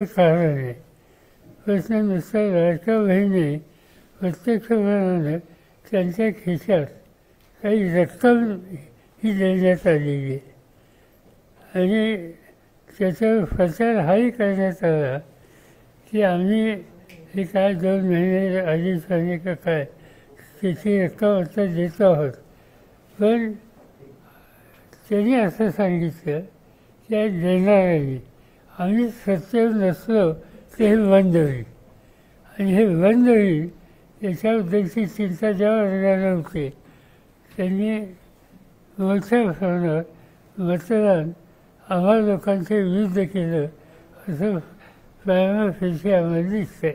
कारण आहे. प्रश्न नुसता लाडक्या बहिणी प्रत्यक्षपणानं त्यांच्या खिशात काही रक्कम ही देण्यात आलेली आहे आणि त्याच्यावर प्रचार हाही करण्यात आला की आम्ही हे काय 2 महिने अडीच महिने का काय त्याची रक्कम आता देतो आहोत. पण त्यांनी असं सांगितलं की आज देणार नाही, आम्ही सत्तेवर नसलो तर हे बंद होईल आणि हे बंद होईल याच्याबद्दलची चिंता ज्या वर्गाला होती त्यांनी मोठ्या प्रमाणात मतदान आम्हा लोकांच्या विरुद्ध केलं असं प्रायमरी आम्हाला दिसतंय.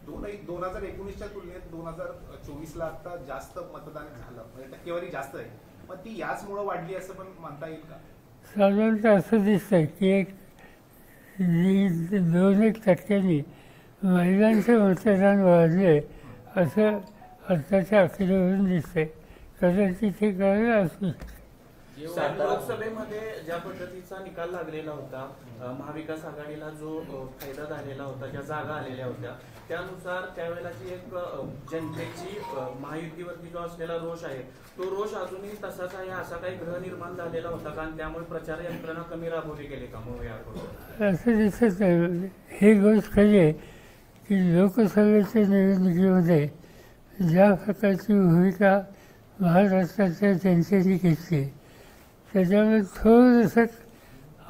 2019च्या तुलनेत 2024ला आता जास्त मतदान झालं, म्हणजे टक्केवारी जास्त आहे. मग ती याचमुळे वाढली असं पण म्हणता येईल का? साधारणतः असं दिसतं की 2-1% महिलांचं मतदान वाढले असं आत्ताच्या आकडेवरून दिसतंय. कदाचित हे कारण असू शकते. लोकसभेमध्ये ज्या पद्धतीचा निकाल लागलेला होता, महाविकास आघाडीला जो फायदा झालेला होता, ज्या जागा आलेल्या होत्या, त्यानुसार त्यावेळेला जी एक जनतेची महायुतीवरती जो असलेला रोष आहे तो रोष अजूनही तसाच आहे, असा काही ग्रह निर्माण झालेला होता का? त्यामुळे प्रचार यंत्रणा कमी राबवली गेली का? मग असं दिसत नाही. ही गोष्ट खरी आहे की लोकसभेच्या निवडणुकीमध्ये ज्या प्रकारची भूमिका महाराष्ट्राच्या जनतेने घेतली त्याच्यामुळे थोडंसं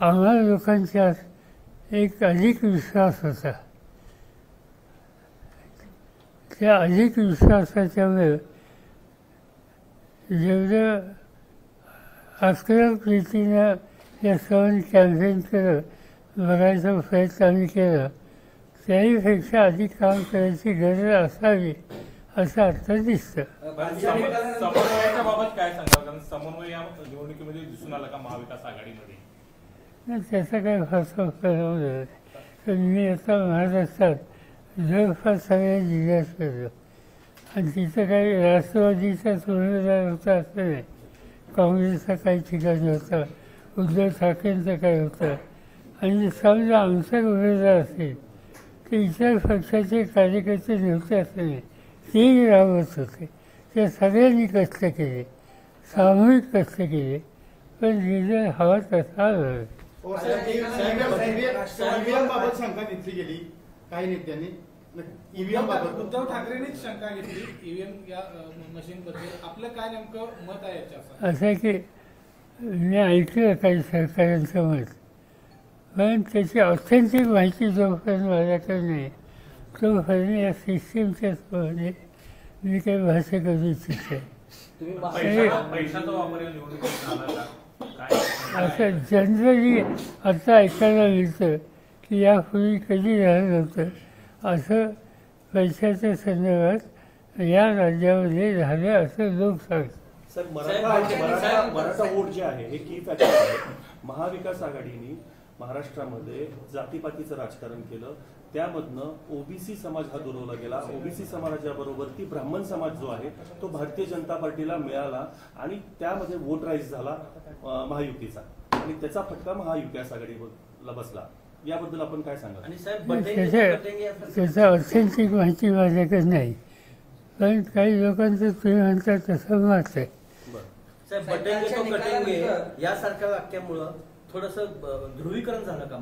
आम्हाला लोकांच्यात एक अधिक विश्वास होता. त्या अधिक विश्वासाच्यामुळे जेवढं आक्रमक रीतीनं या सण कॅम्पेन केलं, बघायचा प्रयत्न आम्ही केला, त्याहीपेक्षा अधिक काम करायची गरज असावी असं आता दिसतं. समन्वयाबाबत काय सांगाल? कारण समन्वय या निवडणुकीमध्ये दिसून आला का महाविकास आघाडीमध्ये? त्याचा काही फारसा परिणाम झाला. तर मी आता महाराष्ट्रात जवळपास सगळ्या जिल्ह्यात फिरलो आणि तिथं काही राष्ट्रवादीचाच उमेदवार होता असं नाही, काँग्रेसचा काही ठिकाणी होता, उद्धव ठाकरेंचं काही होतं आणि समजा आमचा उमेदवार असेल तर इतर पक्षाचे कार्यकर्ते नव्हते असं नाही, तेही राबवत होते. त्या सगळ्यांनी कष्ट केले, सामूहिक कष्ट केले, पण रिझल्ट हवा तसा आला. ईव्हीएमबाबत शंका घेतली गेली काही नेत्यांनी. उद्धव ठाकरेंनीच शंका घेतली ईव्हीएम या मशीन बद्दल. आपलं काय नेमकं मत आहे याच्यावर? असं की मी ऐकलं काही सरकारांचं मत, पण त्याची ऑथेंटिक माहिती जोपर्यंत माझ्याकडे नाही तोपर्यंत या सिस्टीमच्या म्हणजे मी काही भाष्य करू इच्छित आहे. असं जनरली आता ऐकायला मिळतं की यापूर्वी कधी झालं नव्हतं असं पैशाच्या संदर्भात या राज्यामध्ये झालं असं लोक सांगतात. सर, मराठा वोट जे आहे हे की फॅक्टर आहे. महाविकास आघाडीने महाराष्ट्रामध्ये जातीपातीचं राजकारण केलं, त्यामधनं ओबीसी समाज हा दुरवला गेला. ओबीसी समाजाबरोबर ती ब्राह्मण समाज जो आहे तो भारतीय जनता पार्टीला मिळाला आणि त्यामध्ये वोट राईज झाला महायुतीचा आणि त्याचा फटका महाविकास आघाडीला बसला. याबद्दल आपण काय सांगा? आणि त्याचा ऑथेंटिक माहिती माझ्याकडे नाही, पण काही लोकांचं तुम्ही म्हणतात तसं मत आहे. यासारख्या वाक्यामुळं थोडंसं ध्रुवीकरण झालं का?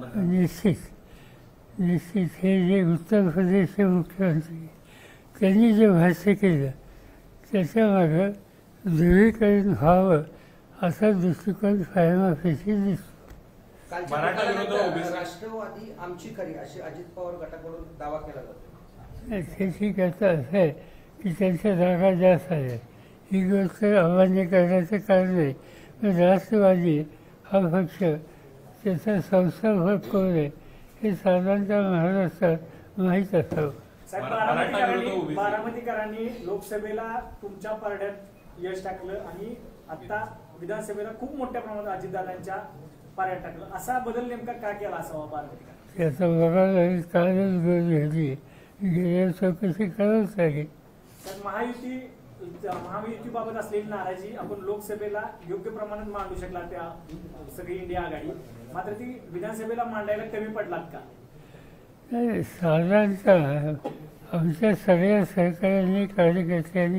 निश्चित हे जे उत्तर प्रदेशचे मुख्यमंत्री त्यांनी जे भाष्य केलं त्याच्यामागं ध्रुवीकरण व्हावं असा दृष्टिकोन फायमाफेशी दिसतो. राष्ट्रवादी आमची खरी अशी अजित पवार गटाकडून दावा केला जातो. त्याची कथा असं आहे की त्यांच्या जागा जास्त आहेत, ही गोष्ट अमान्य करण्याचं कारण आहे. पण राष्ट्रवादी हा पक्ष त्याचा संस्थापक कोण आहे हे साधारणतः महाराष्ट्रात माहीत असावं. बारामतीकरांनी लोकसभेला तुमच्या पारड्यात यश टाकलं आणि आता विधानसभेला खूप मोठ्या प्रमाणात अजितदादांच्या पारड्यात टाकलं. असा बदल नेमका का केला असावा बारामतीकर? त्याचा बघायला कालच गरज घडली, गेल्या चौकशी करावंच लागेल. तर महायुतीबाबत असलेली नाराजी आपण लोकसभेला योग्य प्रमाणात मांडू शकला त्या सगळी इंडिया आघाडी, मात्र ती विधानसभेला मांडायला कमी पडलात का? साधारणतः आमच्या सगळ्या सहकाऱ्यांनी कार्यकर्त्यांनी